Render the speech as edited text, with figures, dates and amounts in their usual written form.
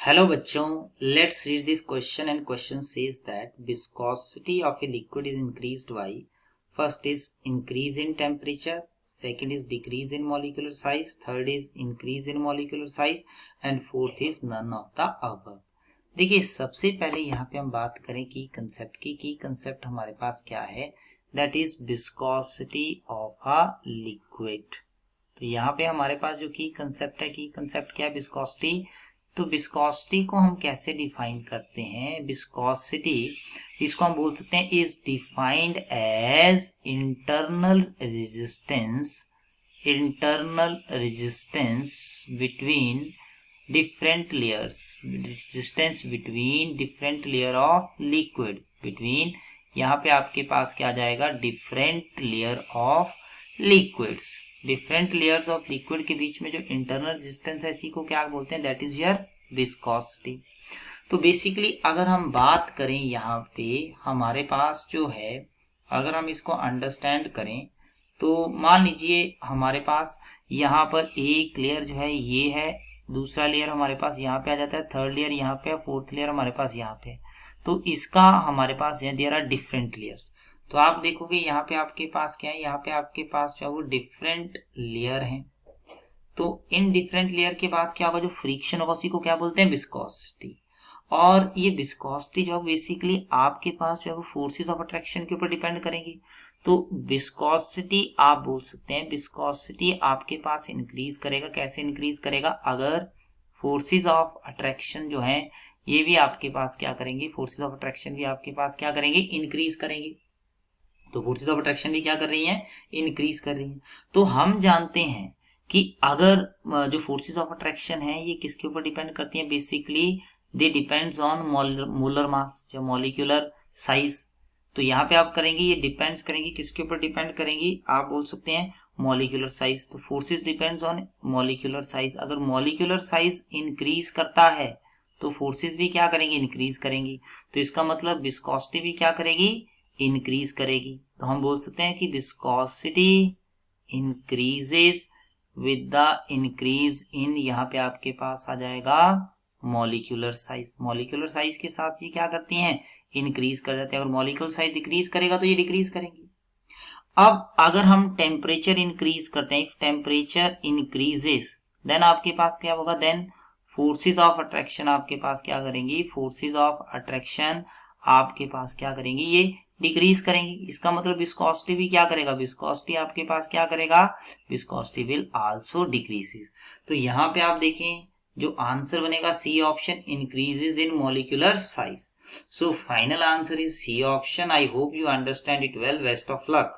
Hello बच्चों, let's read this question and question says that viscosity of a liquid is increased by first is increase in temperature, second is decrease in molecular size, third is increase in molecular size and fourth is none of the above. देखिए, सबसे पहले यहाँ पे हम बात करें की concept की कंसेप्ट हमारे पास क्या है, that is viscosity of a liquid. तो यहाँ पे हमारे पास जो की कंसेप्ट है, की कंसेप्ट क्या है, विस्कोसिटी। तो विस्कोसिटी को हम कैसे डिफाइन करते हैं? विस्कोसिटी, इसको हम बोल सकते हैं is defined as internal resistance between different layers, resistance between different layer of liquid, between यहाँ पे आपके पास क्या आ जाएगा, different layer of liquids, different layers of liquid के बीच में जो इंटरनल रेजिस्टेंस है, इसी को क्या बोलते हैं, दैट इज योर विस्कोसिटी। तो बेसिकली अगर हम बात करें यहाँ पे हमारे पास जो है, अगर हम इसको अंडरस्टैंड करें तो मान लीजिए हमारे पास यहाँ पर एक लेयर जो है ये है, दूसरा लेयर हमारे पास यहाँ पे आ जाता है, थर्ड लेयर यहाँ पे, फोर्थ लेयर हमारे पास यहाँ पे। तो इसका हमारे पास देयर आर डिफरेंट लेयर्स। तो आप देखोगे यहाँ पे आपके पास क्या है, यहाँ पे आपके पास जो है वो डिफरेंट लेयर है। तो इन डिफरेंट लेयर के बाद क्या होगा, जो फ्रिक्शन होगा उसी को क्या बोलते हैं, विस्कोसिटी। और ये विस्कोसिटी जो है बेसिकली आपके पास जो है वो फोर्सेस ऑफ अट्रैक्शन के ऊपर डिपेंड करेंगी। तो विस्कोसिटी आप बोल सकते हैं, विस्कोसिटी आपके पास इंक्रीज करेगा। कैसे इंक्रीज करेगा? अगर फोर्सेस ऑफ अट्रैक्शन जो है ये भी आपके पास क्या करेंगे, फोर्सेस ऑफ अट्रैक्शन भी आपके पास क्या करेंगे, इंक्रीज करेंगे। तो फोर्सेस ऑफ अट्रैक्शन भी क्या कर रही हैं, इंक्रीज कर रही हैं। तो हम जानते हैं कि अगर जो फोर्सेस ऑफ अट्रैक्शन है ये किसके ऊपर डिपेंड करती हैं, basically they depends on molar mass, जो मॉलिक्यूलर साइज। तो यहाँ पे आप करेंगे, ये डिपेंड्स करेंगी किसके ऊपर डिपेंड करेंगी, आप बोल सकते हैं मॉलिक्यूलर साइज। तो forces depends on molecular size. अगर मॉलिक्यूलर साइज इंक्रीज करता है तो फोर्सेस भी क्या करेंगी, इंक्रीज करेंगी। तो इसका मतलब विस्कोसिटी भी क्या करेगी, इंक्रीज करेगी। तो हम बोल सकते हैं कि viscosity increases with the increase in, यहाँ पे आपके पास आ जाएगा मॉलिक्यूलर साइज। मॉलिक्यूलर साइज के साथ ये क्या करती हैं, इंक्रीज कर जाते हैं। अगर मॉलिक्यूलर साइज डिक्रीज करेगा तो ये डिक्रीज करेंगी। अब अगर हम टेम्परेचर इंक्रीज करते हैं, टेम्परेचर इंक्रीजेस, देन आपके पास क्या होगा, देन फोर्सेस ऑफ अट्रैक्शन आपके पास क्या करेंगी, फोर्सेस ऑफ अट्रैक्शन आपके पास क्या करेंगी, ये डिक्रीज करेंगी। इसका मतलब विस्कोसिटी भी क्या करेगा, विस्कोसिटी आपके पास क्या करेगा, विस्कोसिटी विल आल्सो डिक्रीजेस। तो यहाँ पे आप देखें जो आंसर बनेगा C option, increases in molecular size. So final answer is C option. I hope you understand it well. Best of luck.